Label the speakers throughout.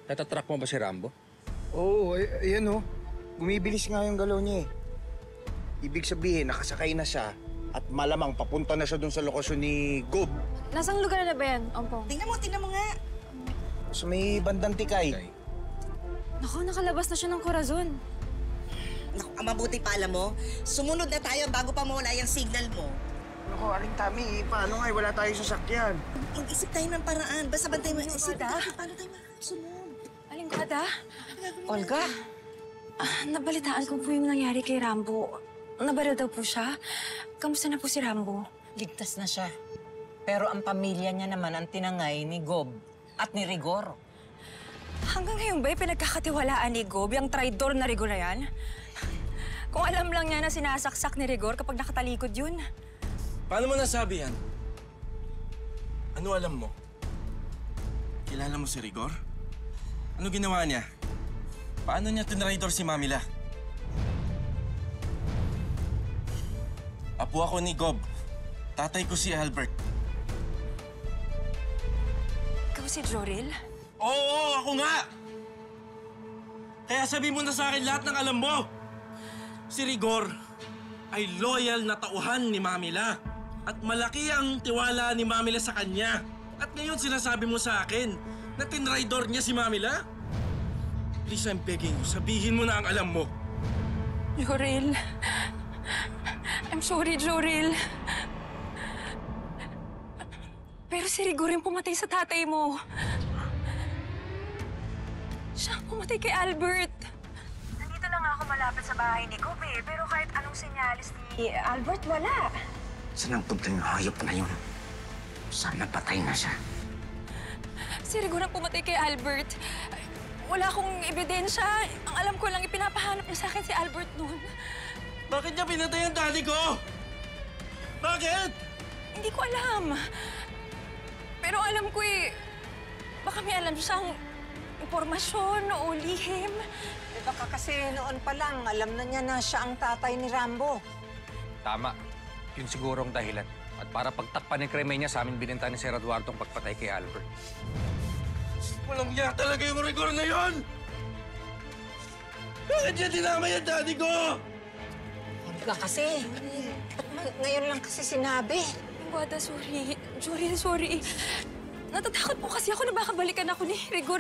Speaker 1: Natatrack mo ba si Rambo?
Speaker 2: Oo, ayan o. Bumibilis nga yung galaw niya eh. Ibig sabihin, nakasakay na siya at malamang papunta na siya dun sa lokasyon ni Gob.
Speaker 3: Nasang lugar na ba yan, Ompong?
Speaker 4: Tingnan mo nga.
Speaker 2: Sa may bandang Tikay.
Speaker 3: Naku, nakalabas na siya ng Corazon.
Speaker 4: Naku, ang mabuti pa alam mo, sumunod na tayo bago pa mawala yung signal mo.
Speaker 2: Naku, Aling Tami, paano nga wala tayong sasakyan?
Speaker 4: Mag-isip tayo ng paraan. Basta bantay mo. Isip tayo, paano tayo makakasunod?
Speaker 3: Alingkada?
Speaker 5: Olga?
Speaker 3: Nabalitaan ko po yung nangyari kay Rambo. Nabaril daw po siya. Kamusta na po si Rambo?
Speaker 5: Ligtas na siya. Pero ang pamilya niya naman ang tinangay ni Gob at ni Rigor.
Speaker 3: Hanggang ngayon ba'y pinagkakatiwalaan ni Gob, yung traidor na Rigor na yan? Kung alam lang niya na sinasaksak ni Rigor kapag nakatalikod yun.
Speaker 6: Paano mo nasabi yan? Ano alam mo? Kilala mo si Rigor? Ano ginawa niya? Paano niya tinraidor si Mamila? Apo ako ni Gob. Tatay ko si Albert.
Speaker 3: Ikaw si Joril?
Speaker 6: Oo, ako nga! Kaya sabi mo na sa akin lahat ng alam mo. Si Rigor ay loyal na tauhan ni Mamila. At malaki ang tiwala ni Mamila sa kanya. At ngayon sinasabi mo sa akin na tinraidor niya si Mamila? Please, I'm begging you, sabihin mo na ang alam mo.
Speaker 3: Joril. I'm sorry, Joril. Pero si Rigor yung pumatay sa tatay mo. Siya ang pumatay kay Albert.
Speaker 7: Nandito lang ako malapit sa bahay ni Gob eh, pero kahit anong senyalis ni Albert, wala.
Speaker 2: Saan ang punta yung hayop na yun? Sana patay na siya.
Speaker 3: Si Rigor ang pumatay kay Albert. Wala akong ebidensya. Ang alam ko lang, ipinapahanap niya sa akin si Albert noon.
Speaker 6: Bakit niya pinatay ang daddy ko? Bakit?
Speaker 3: Hindi ko alam. Pero alam ko baka may alam siyang impormasyon o lihim.
Speaker 5: Baka kasi noon pa lang, alam na niya na siya ang tatay ni Rambo.
Speaker 1: Tama. Yun siguro ang dahilan. At para pagtakpan ng krimen niya, sa amin bininta ni Sir Eduardo ang pagpatay kay Albert.
Speaker 6: Walang iya talaga yung Rigor na yun! Bakit niya dinamay ang daddy ko?
Speaker 5: Olga kasi, ngayon lang kasi sinabi.
Speaker 3: Wada, sorry. Joril, sorry. Natatakot po kasi ako na baka balikan ako ni Rigor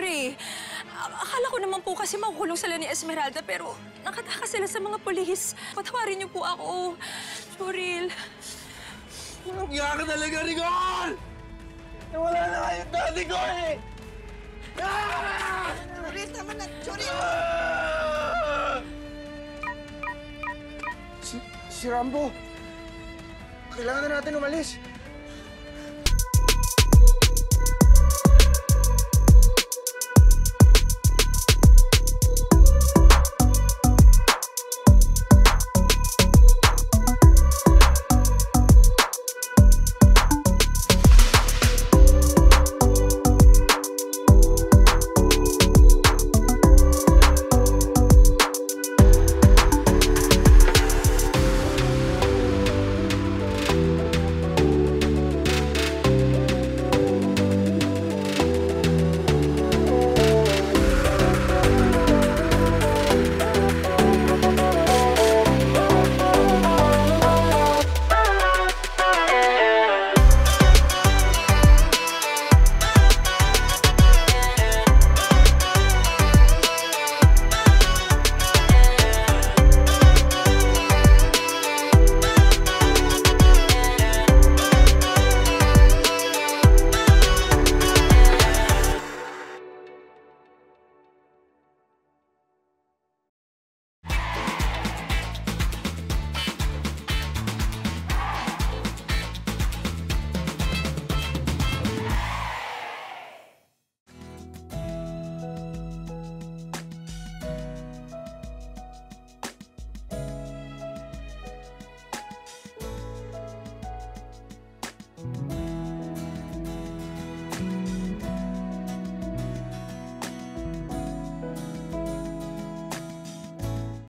Speaker 3: Akala ko naman po kasi makukulong sila ni Esmeralda pero nakatakas sila sa mga pulis. Patawarin niyo po ako. Joril.
Speaker 6: Walang iya ka talaga, Rigor! Nawala na nga yung daddy ko eh!
Speaker 4: Joril, tama na. Joril!
Speaker 2: Si Rambo! Kailangan na natin umalis.